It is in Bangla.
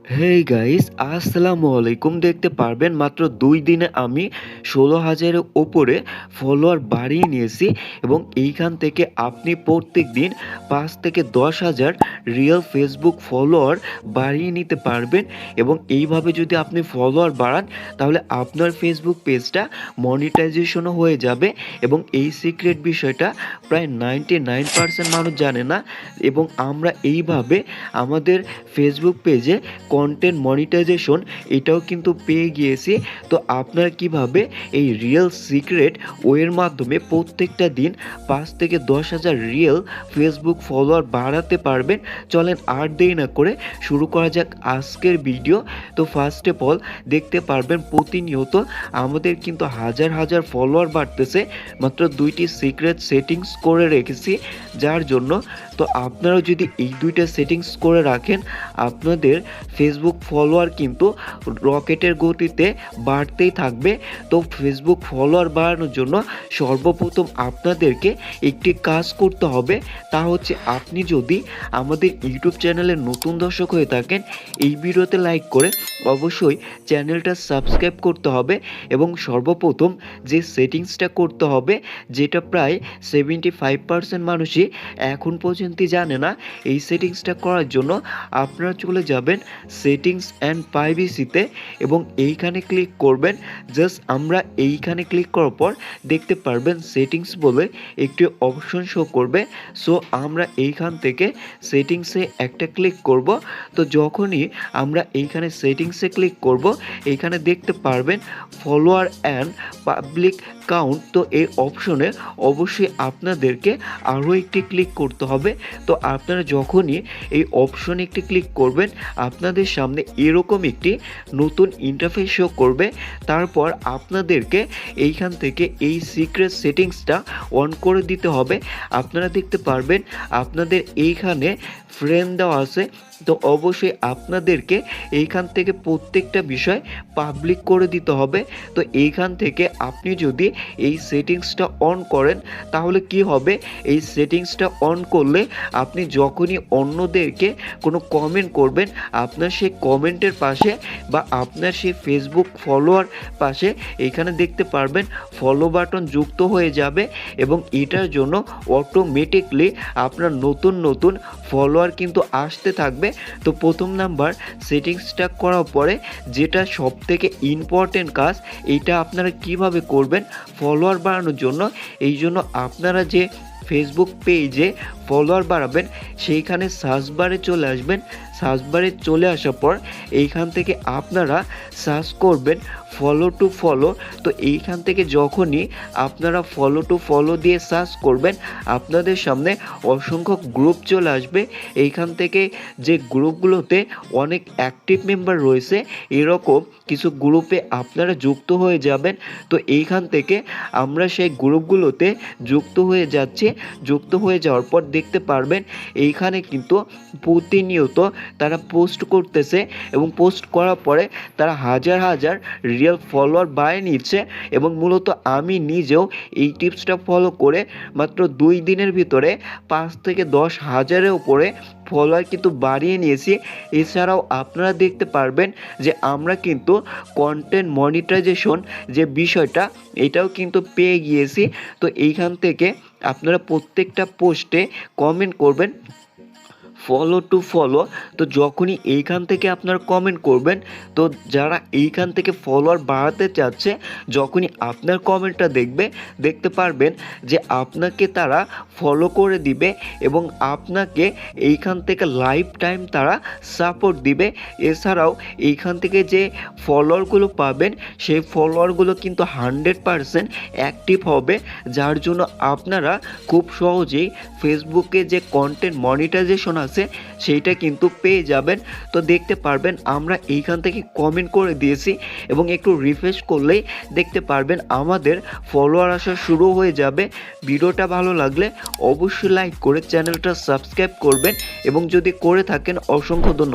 হেই গাইস, আসসালামু আলাইকুম। দেখতে পারবেন মাত্র ২ দিনে আমি ১৬,০০০ এর উপরে ফলোয়ার বাড়িয়ে নিয়েছি এবং এইখান থেকে আপনি প্রত্যেকদিন ৫ থেকে ১০,০০০ রিয়েল ফেসবুক ফলোয়ার বাড়িয়ে নিতে পারবেন এবং এইভাবে যদি আপনি ফলোয়ার বাড়ান তাহলে আপনার ফেসবুক পেজটা মনিটাইজেশনও হয়ে যাবে এবং এই সিক্রেট বিষয়টা প্রায় 99% মানুষ জানে না এবং আমরা এইভাবে আমাদের ফেসবুক পেজে কন্টেন্ট মনিটাইজেশন এটাও কিন্তু পেয়ে গিয়েছি। তো আপনারা কিভাবে এই রিয়েল সিক্রেট ওয়ের মাধ্যমে প্রত্যেকটা দিন ৫ থেকে ১০,০০০ রিয়েল ফেসবুক ফলোয়ার বাড়াতে পারবেন, চলেন আর দেরি না করে শুরু করা যাক আজকের ভিডিও। তো ফার্স্ট অফ অল দেখতে পারবেন প্রতিনিয়ত আমাদের কিন্তু হাজার হাজার ফলোয়ার বাড়তেছে, মাত্র ২টি সিক্রেট সেটিংস করে রেখেছি যার জন্য। তো আপনারাও যদি এই ২টা সেটিংস করে রাখেন আপনাদের ফেসবুক ফলোয়ার কিন্তু রকেটের গতিতে বাড়তেই থাকবে। তো ফেসবুক ফলোয়ার বাড়ানোর জন্য সর্বপ্রথম আপনাদেরকে একটি কাজ করতে হবে, তা হচ্ছে আপনি যদি আমাদের ইউটিউব চ্যানেলের নতুন দর্শক হয়ে থাকেন এই ভিডিওতে লাইক করে অবশ্যই চ্যানেলটা সাবস্ক্রাইব করতে হবে এবং সর্বপ্রথম যে সেটিংসটা করতে হবে যেটা প্রায় 75% মানুষই এখন পর্যন্ত জানে না, এই সেটিংসটা করার জন্য আপনারা চলে যাবেন সেটিংস অ্যান্ড প্রাইভেসিতে এবং এইখানে ক্লিক করবেন। জাস্ট আমরা এইখানে ক্লিক করার পর দেখতে পারবেন সেটিংস বলে একটি অপশন শো করবে। সো আমরা এইখান থেকে সেটিংসে একটা ক্লিক করব। তো যখনই আমরা এইখানে সেটিংসে ক্লিক করব এইখানে দেখতে পারবেন ফলোয়ার অ্যান্ড পাবলিক কাউন্ট। তো এই অপশনে অবশ্যই আপনাদেরকে আরও একটি ক্লিক করতে হবে। তো আপনারা যখনই এই অপশনে একটি ক্লিক করবেন আপনাদের সামনে এরকম একটি নতুন ইন্টারফেস শো করবে। তারপর আপনাদেরকে এইখান থেকে এই সিক্রেট সেটিংসটা অন করে দিতে হবে। আপনারা দেখতে পারবেন আপনাদের এইখানে ফ্রেন্ড দেওয়া আছে, তো অবশ্যই আপনাদেরকে এইখান থেকে প্রত্যেকটা বিষয় পাবলিক করে দিতে হবে। তো এইখান থেকে আপনি যদি এই সেটিংসটা অন করেন তাহলে কি হবে, এই সেটিংসটা অন করলে আপনি যখনই অন্যদেরকে কোনো কমেন্ট করবেন আপনার সেই কমেন্টের পাশে বা আপনার সেই ফেসবুক ফলোয়ার পাশে এইখানে দেখতে পারবেন ফলো বাটন যুক্ত হয়ে যাবে এবং এটার জন্য অটোমেটিকলি আপনার নতুন নতুন ফলোয়ার কিন্তু আসতে থাকবে। তো প্রথম নাম্বার সেটিংসটা করার পরে যেটা সবথেকে ইম্পর্টেন্ট কাজ, এইটা আপনারা কিভাবে করবেন ফলোয়ার বাড়ানোর জন্য, এই জন্য আপনারা যে ফেসবুক পেজে ফলোয়ার বাড়াবেন সেইখানে সার্চ বারে চলে আসবেন। সার্চ বারে চলে আসার পর এইখান থেকে আপনারা সার্চ করবেন ফলো টু ফলো। তো এইখান থেকে যখনই আপনারা ফলো টু ফলো দিয়ে সার্চ করবেন আপনাদের সামনে অসংখ্য গ্রুপ চলে আসবে। এইখান থেকে যে গ্রুপগুলোতে অনেক অ্যাক্টিভ মেম্বার রয়েছে এরকম কিছু গ্রুপে আপনারা যুক্ত হয়ে যাবেন। তো এইখান থেকে আমরা সেই গ্রুপগুলোতে যুক্ত হয়ে যাচ্ছি। যুক্ত হয়ে যাওয়ার পর দেখতে পারবেন এইখানে কিন্তু প্রতিনিয়ত তারা পোস্ট করতেছে এবং পোস্ট করার পরে তারা হাজার হাজার রিয়েল ফলোয়ার বাড়িয়ে নিচ্ছে এবং মূলত আমি নিজেও এই টিপসটা ফলো করে মাত্র ২ দিনের ভিতরে ৫ থেকে ১০,০০০-এর উপরে ফলোয়ার কিন্তু বাড়িয়ে নিয়েছি। এছাড়াও আপনারা দেখতে পারবেন যে আমরা কিন্তু কন্টেন্ট মনিটাইজেশন যে বিষয়টা এটাও কিন্তু পেয়ে গিয়েছি। তো এইখান থেকে আপনারা প্রত্যেকটা পোস্টে কমেন্ট করবেন ফলো টু ফলো। তো যখনই এইখান থেকে আপনারা কমেন্ট করবেন তো যারা এইখান থেকে ফলোয়ার বাড়াতে চাচ্ছে যখনই আপনার কমেন্টটা দেখতে পারবেন যে আপনাকে তারা ফলো করে দিবে এবং আপনাকে এইখান থেকে লাইফ টাইম তারা সাপোর্ট দিবে। এছাড়াও এইখান থেকে যে ফলোয়ারগুলো পাবেন সেই ফলোয়ারগুলো কিন্তু 100% অ্যাক্টিভ হবে, যার জন্য আপনারা খুব সহজেই ফেসবুকে যে কন্টেন্ট মনিটাইজেশন আছে সেইটা কিন্তু পেয়ে যাবেন। তো দেখতে পারবেন আমরা এইখান থেকে কমেন্ট করে দিয়েছি এবং একটু রিফ্রেশ করলেই দেখতে পারবেন আমাদের ফলোয়ার আসা শুরু হয়ে যাবে। ভিডিওটা ভালো লাগলে অবশ্যই লাইক করে চ্যানেলটা সাবস্ক্রাইব করবেন এবং যদি করে থাকেন অসংখ্য ধন্যবাদ।